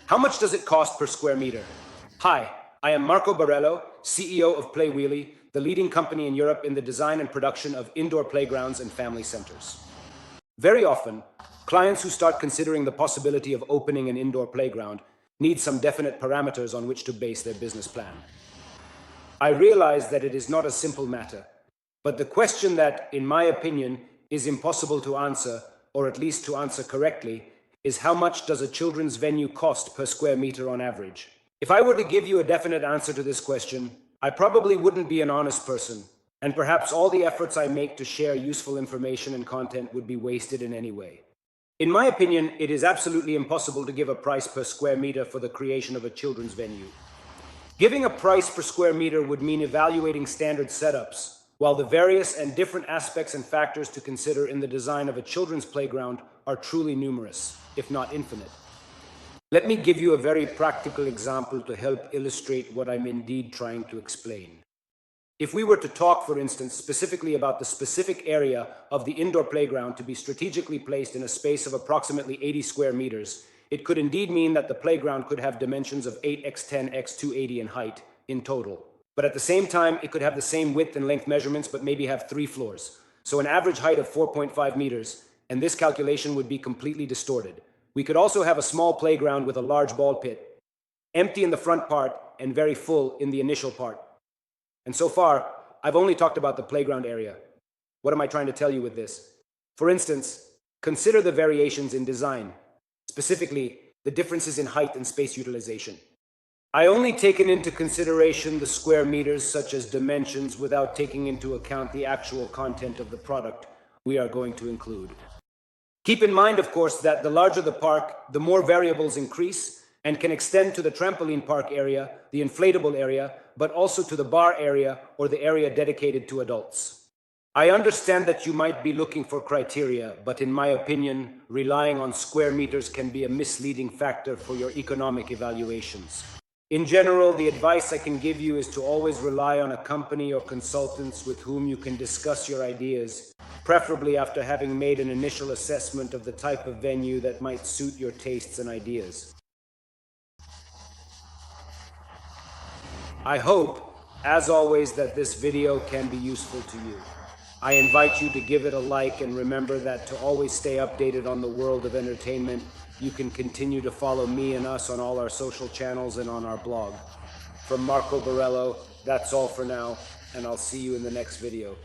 How much does it cost per square meter? Hi, I am Marco Borello, CEO of Play Wheelie, the leading company in Europe in the design and production of indoor playgrounds and family centers. Very often, clients who start considering the possibility of opening an indoor playground need some definite parameters on which to base their business plan. I realize that it is not a simple matter, but the question that, in my opinion, is impossible to answer, or at least to answer correctly, is how much does a children's venue cost per square meter on average? If I were to give you a definite answer to this question, I probably wouldn't be an honest person, and perhaps all the efforts I make to share useful information and content would be wasted in any way. In my opinion, it is absolutely impossible to give a price per square meter for the creation of a children's venue. Giving a price per square meter would mean evaluating standard setups, while the various and different aspects and factors to consider in the design of a children's playground are truly numerous, if not infinite. Let me give you a very practical example to help illustrate what I'm indeed trying to explain. If we were to talk, for instance, specifically about the specific area of the indoor playground to be strategically placed in a space of approximately 80 square meters, it could indeed mean that the playground could have dimensions of 8x10x280 in height in total. But at the same time, it could have the same width and length measurements, but maybe have 3 floors. So an average height of 4.5 meters, and this calculation would be completely distorted. We could also have a small playground with a large ball pit, empty in the front part and very full in the initial part. And so far, I've only talked about the playground area. What am I trying to tell you with this? For instance, consider the variations in design, specifically the differences in height and space utilization. I only taken into consideration the square meters such as dimensions without taking into account the actual content of the product we are going to include. Keep in mind, of course, that the larger the park, the more variables increase and can extend to the trampoline park area, the inflatable area, but also to the bar area or the area dedicated to adults. I understand that you might be looking for criteria, but in my opinion, relying on square meters can be a misleading factor for your economic evaluations. In general, the advice I can give you is to always rely on a company or consultants with whom you can discuss your ideas, preferably after having made an initial assessment of the type of venue that might suit your tastes and ideas. I hope, as always, that this video can be useful to you. I invite you to give it a like, and remember that to always stay updated on the world of entertainment, you can continue to follow me and us on all our social channels and on our blog. From Marco Borello, that's all for now, and I'll see you in the next video.